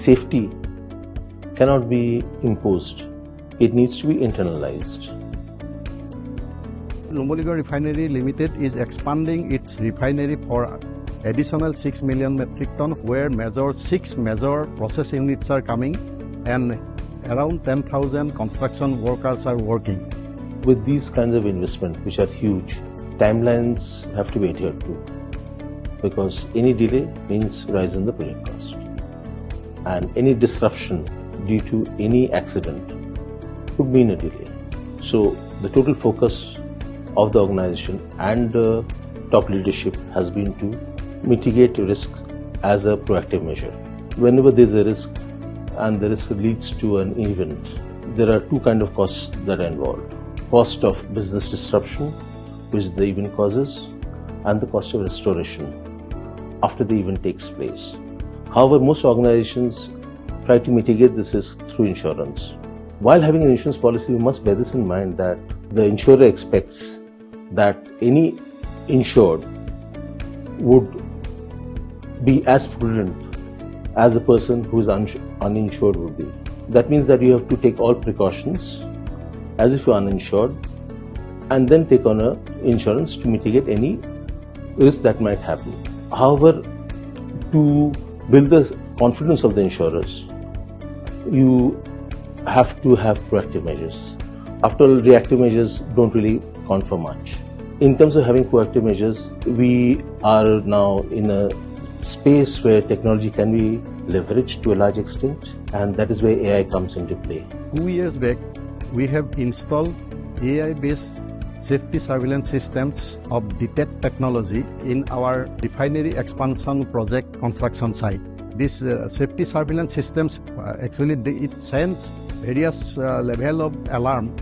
safety cannot be imposed. It needs to be internalized. Numaligarh Refinery Limited is expanding its refinery for additional 6 million metric ton, where 6 major process units are coming and around 10,000 construction workers are working. With these kinds of investment, which are huge, timelines have to be adhered to, because any delay means rise in the project cost, and any disruption due to any accident could mean a delay. So the total focus of the organization and the top leadership has been to mitigate risk as a proactive measure. Whenever there is a risk and the risk leads to an event, there are two kinds of costs that are involved. Cost of business disruption, which the event causes, and the cost of restoration after the event takes place. However, most organizations try to mitigate this risk through insurance. While having an insurance policy, we must bear this in mind that the insurer expects that any insured would be as prudent as a person who is uninsured would be. That means that you have to take all precautions as if you are uninsured, and then take on an insurance to mitigate any risk that might happen. However, to build the confidence of the insurers, you have to have proactive measures. After all, reactive measures don't really count for much. In terms of having proactive measures, we are now in a space where technology can be leveraged to a large extent, and that is where AI comes into play. 2 years back, we have installed AI-based safety surveillance systems of detect technology in our refinery expansion project construction site. This safety surveillance systems actually it sends various level of alarm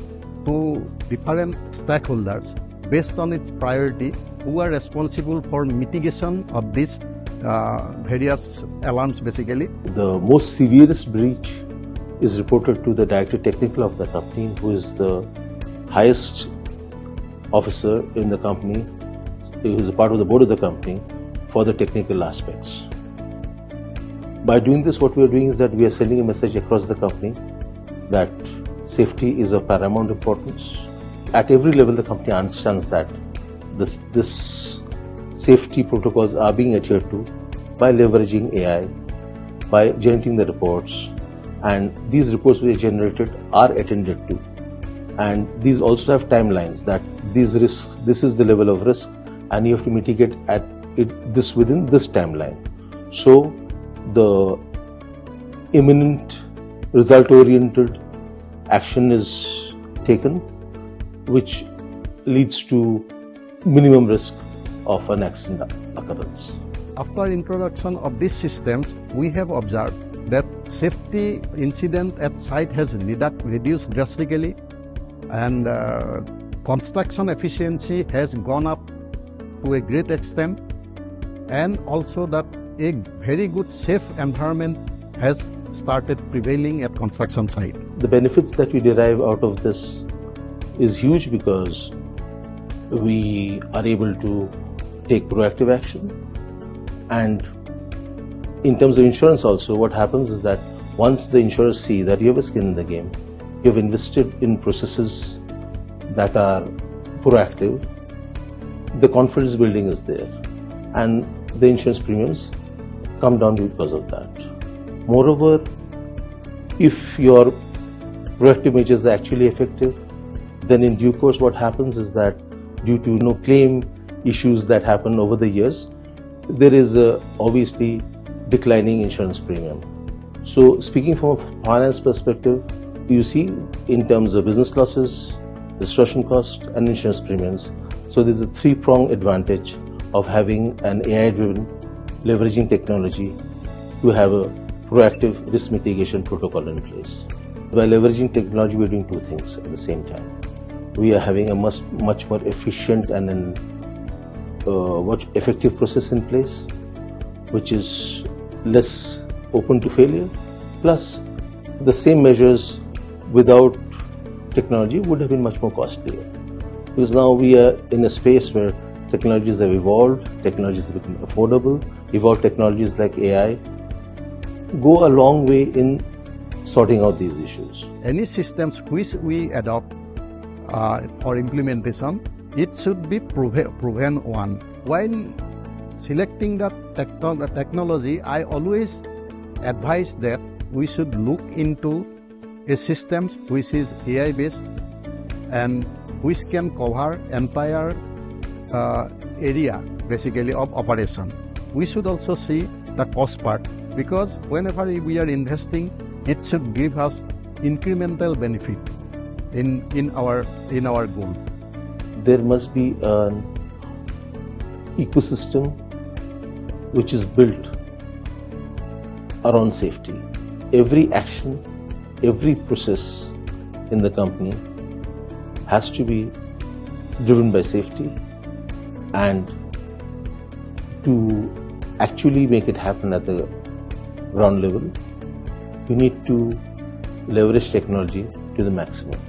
to different stakeholders based on its priority, who are responsible for mitigation of these various alarms basically. The most severest breach is reported to the director technical of the company, who is the highest officer in the company, who is a part of the board of the company for the technical aspects. By doing this, what we are doing is that we are sending a message across the company that safety is of paramount importance. At every level, the company understands that this safety protocols are being adhered to by leveraging AI, by generating the reports, and these reports which are generated are attended to. And these also have timelines that these risks, this is the level of risk, and you have to mitigate this within this timeline. So the imminent result-oriented action is taken, which leads to minimum risk of an accident occurrence. After introduction of these systems, we have observed that safety incident at site has reduced drastically, and construction efficiency has gone up to a great extent, and also that a very good safe environment has started prevailing at construction site. The benefits that we derive out of this is huge, because we are able to take proactive action. And in terms of insurance also, what happens is that once the insurers see that you have a skin in the game, you have invested in processes that are proactive, the confidence building is there, and the insurance premiums come down because of that. Moreover, if your proactive measures are actually effective, then in due course what happens is that due to claim issues that happen over the years, there is obviously declining insurance premium. So speaking from a finance perspective, you see in terms of business losses, restoration cost, and insurance premiums. So there's a three-pronged advantage of having an AI-driven leveraging technology to have a proactive risk mitigation protocol in place. By leveraging technology, we're doing two things at the same time. We are having a much more efficient and much effective process in place, which is less open to failure. Plus, the same measures without technology would have been much more costlier. Because now we are in a space where technologies have evolved, technologies have become affordable, evolved technologies like AI go a long way in sorting out these issues. Any systems which we adopt for implementation, it should be proven one. While selecting the technology, I always advise that we should look into a system which is AI based and which can cover entire area basically of operation. We should also see the cost part, because whenever we are investing, it should give us incremental benefit in our goal. There must be an ecosystem which is built around safety. Every action, every process in the company has to be driven by safety, and to actually make it happen at the ground level, you need to leverage technology to the maximum.